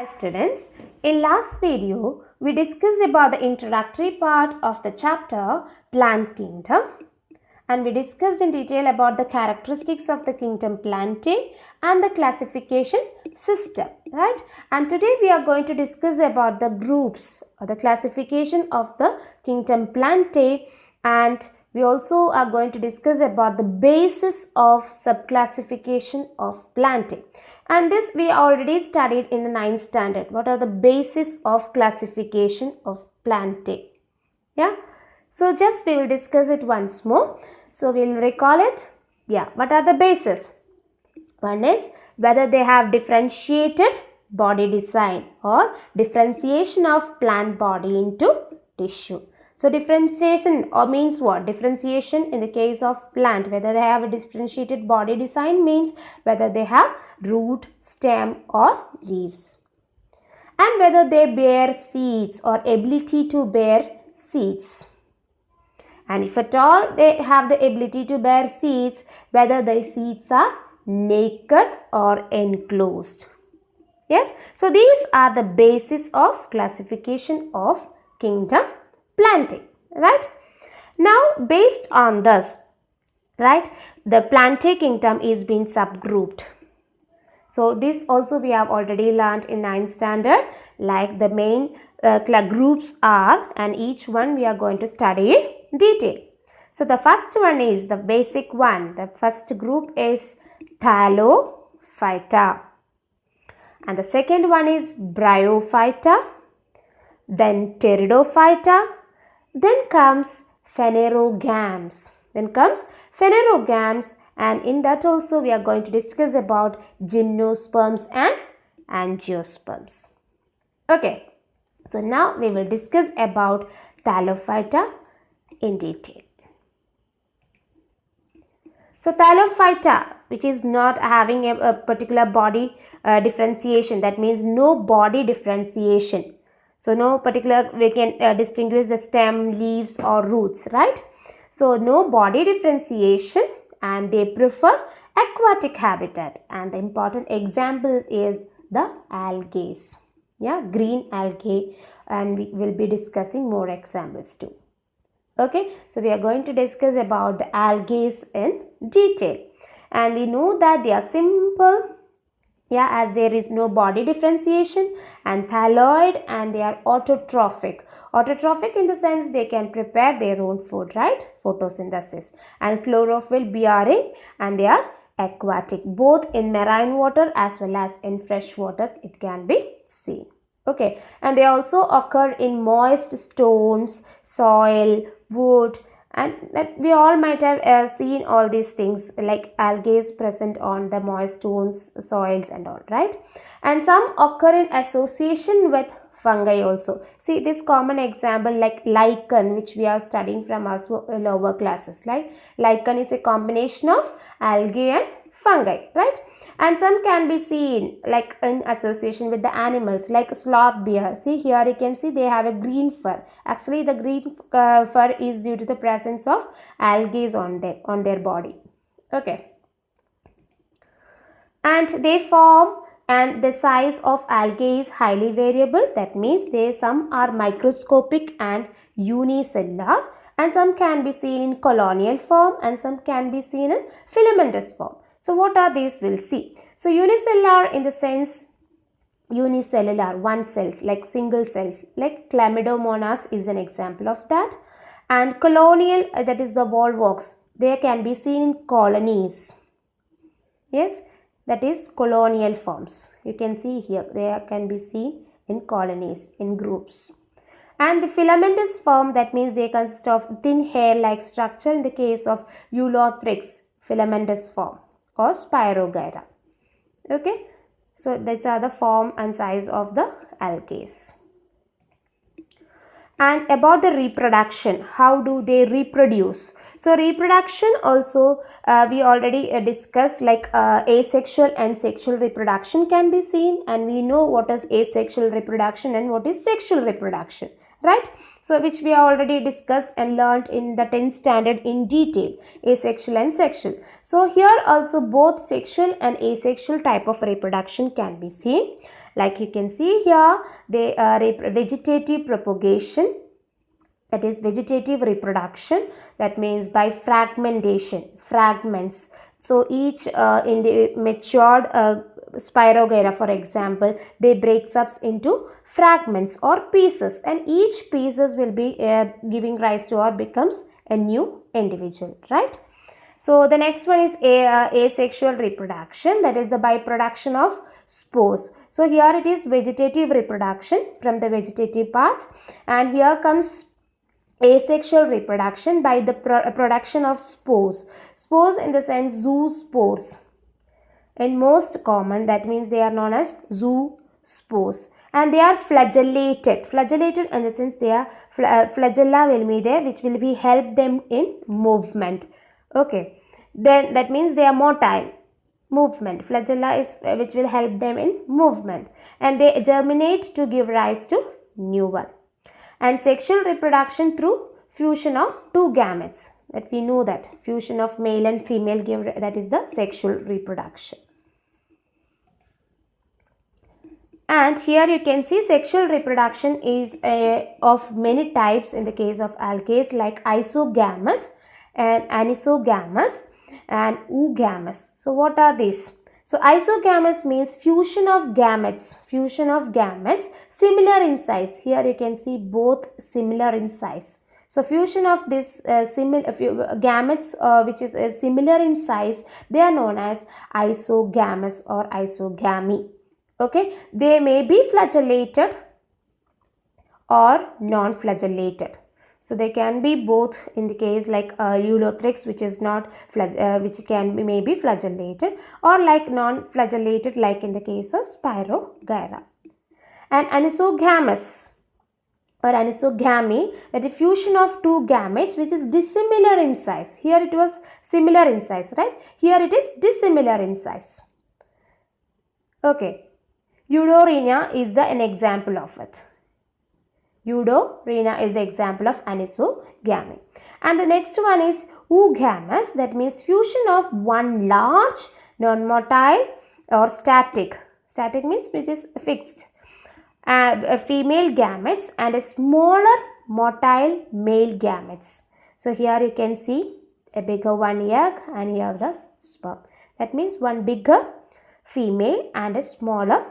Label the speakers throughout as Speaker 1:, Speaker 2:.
Speaker 1: Hi students, in last video we discussed about the introductory part of the chapter Plant Kingdom, and we discussed in detail about the characteristics of the kingdom Plantae and the classification system, right? And today we are going to discuss about the groups or the classification of the kingdom Plantae, and we also are going to discuss about the basis of subclassification of Plantae. And this we already studied in the 9th standard. What are the basis of classification of Plantae? Yeah. So just we will discuss it once more. So we will recall it. Yeah. What are the bases? One is whether they have differentiated body design or differentiation of plant body into tissue. So differentiation or means what? Differentiation in the case of plant, whether they have a differentiated body design means whether they have root, stem or leaves. And whether they bear seeds or ability to bear seeds. And if at all they have the ability to bear seeds, whether the seeds are naked or enclosed. Yes, so these are the basis of classification of kingdom Plantae, right? Now based on this, right, the Plantae kingdom is being subgrouped. So this also we have already learned in 9th standard, like the main groups are, and each one we are going to study in detail. So the first one is the basic one. The first group is Thallophyta. And the second one is Bryophyta. Then Pteridophyta. Then comes Phanerogams. And in that also we are going to discuss about gymnosperms and angiosperms. Okay, so now we will discuss about Thallophyta in detail. So Thallophyta, which is not having a particular body differentiation, that means no body differentiation. So no particular, we can distinguish the stem, leaves or roots, right? So no body differentiation, and they prefer aquatic habitat, and the important example is the algae. Yeah, green algae, and we will be discussing more examples too. Okay, so we are going to discuss about the algae in detail, and we know that they are simple, yeah, as there is no body differentiation, and thalloid, and they are autotrophic. Autotrophic in the sense they can prepare their own food, right? Photosynthesis, and chlorophyll bearing, and they are aquatic, both in marine water as well as in fresh water it can be seen. Okay, and they also occur in moist stones, soil, wood, and that we all might have seen all these things like algae present on the moist stones, soils and all, right? And some occur in association with fungi also. See this common example like lichen, which we are studying from our lower classes. Like lichen is a combination of algae and fungi, right? And some can be seen like in association with the animals like sloth bear. See here you can see they have a green fur. Actually the green fur is due to the presence of algae on their body. Okay. And they form, and the size of algae is highly variable. That means some are microscopic and unicellular, and some can be seen in colonial form, and some can be seen in filamentous form. So what are these? We'll see. So unicellular in the sense unicellular, one cells, like single cells, like Chlamydomonas is an example of that. And colonial, that is the volvox, they can be seen in colonies. Yes, that is colonial forms. You can see here they can be seen in colonies, in groups. And the filamentous form, that means they consist of thin hair-like structure in the case of Eulothrix, filamentous form, or Spirogyra. Okay, so these are the form and size of the algae. And about the reproduction, how do they reproduce? So reproduction also we already discussed, like asexual and sexual reproduction can be seen, and we know what is asexual reproduction and what is sexual reproduction, right? So which we already discussed and learned in the 10th standard in detail, asexual and sexual. So here also both sexual and asexual type of reproduction can be seen. Like you can see here, they vegetative propagation, that is vegetative reproduction, that means by fragmentation, fragments. So each in the matured Spirogyra, for example, they breaks up into fragments or pieces, and each pieces will be giving rise to or becomes a new individual, right? So the next one is asexual reproduction, that is the byproduction of spores. So here it is vegetative reproduction from the vegetative parts, and here comes asexual reproduction by the production of spores. Spores in the sense zoospores. And most common, that means they are known as zoospores. And they are flagellated. Flagellated in the sense they are flagella will be there, which will be help them in movement. Okay. Then that means they are motile. Movement. Flagella is which will help them in movement. And they germinate to give rise to new one. And sexual reproduction through fusion of two gametes, that we know that fusion of male and female give, that is the sexual reproduction. And here you can see sexual reproduction is of many types in the case of algae, like isogamous and anisogamous and oogamous. So what are these? So isogamous means fusion of gametes, similar in size. Here you can see both similar in size. So fusion of this gametes which is similar in size, they are known as isogamous or isogamy. Okay, they may be flagellated or non-flagellated. So they can be both in the case like Eulothrix, which is not which can be maybe flagellated, or like non-flagellated, like in the case of Spirogyra. And anisogamous or anisogamy, that is fusion of two gametes which is dissimilar in size. Here it was similar in size, right? Here it is dissimilar in size. Okay, Eudorrhea is an example of it. Eudorrhea is the example of anisogamy. And the next one is oogamous, that means fusion of one large non-motile or static. Static means which is fixed. Female gametes and a smaller motile male gametes. So here you can see a bigger one egg and here the sperm. That means one bigger female and a smaller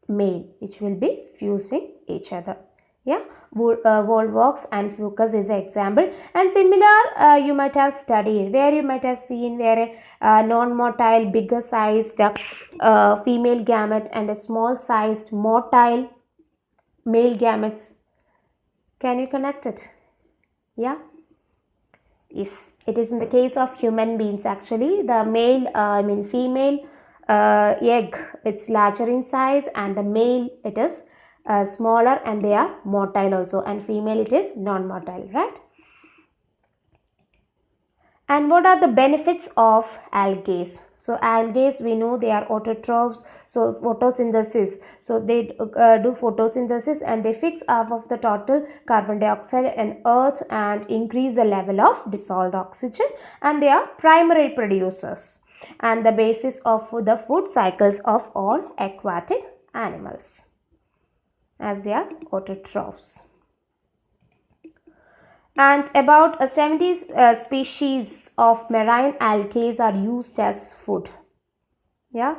Speaker 1: male which will be fusing each other. Yeah, Volvox and Fucus is the example. And similar you might have studied, where you might have seen where a non-motile bigger sized female gamete and a small sized motile male gametes. Can you connect it? Yeah. Yes, it is in the case of human beings actually. The male, female egg, it's larger in size, and the male it is smaller and they are motile also, and female it is non-motile, right? And what are the benefits of algae? So algae, we know they are autotrophs, so photosynthesis. So they do photosynthesis and they fix half of the total carbon dioxide in earth and increase the level of dissolved oxygen, and they are primary producers and the basis of the food cycles of all aquatic animals, as they are autotrophs. And about 70 species of marine algae are used as food. Yeah,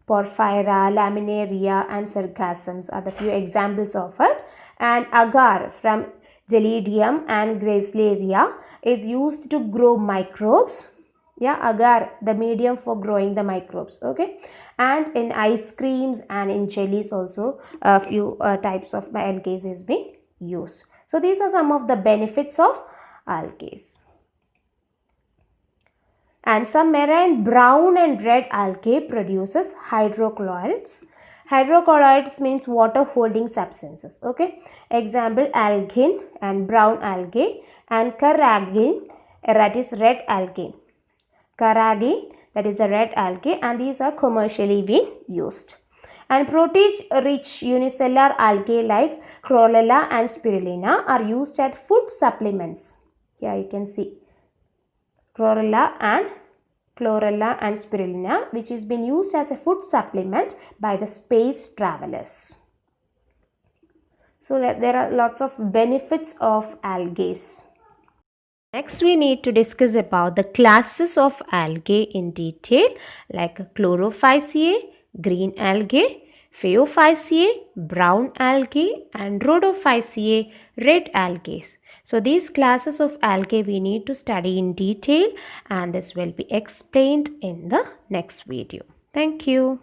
Speaker 1: Porphyra, Laminaria and Sargassums are the few examples of it. And agar from Gelidium and Gracilaria is used to grow microbes. Yeah, agar, the medium for growing the microbes. Okay, and in ice creams and in jellies also a few types of algae is being used. So these are some of the benefits of algae. And some marine brown and red algae produces hydrocolloids. Hydrocolloids means water holding substances. Okay, example algin and brown algae, and carrageen, that is red algae. Carrageen, that is a red algae, and these are commercially being used. And protein-rich unicellular algae like Chlorella and Spirulina are used as food supplements. Here you can see Chlorella and chlorella and spirulina, which is been used as a food supplement by the space travelers. So there are lots of benefits of algae. Next, we need to discuss about the classes of algae in detail, like Chlorophyceae, green algae, Phaeophyceae, brown algae, and Rhodophyceae, red algae. So these classes of algae we need to study in detail, and this will be explained in the next video. Thank you.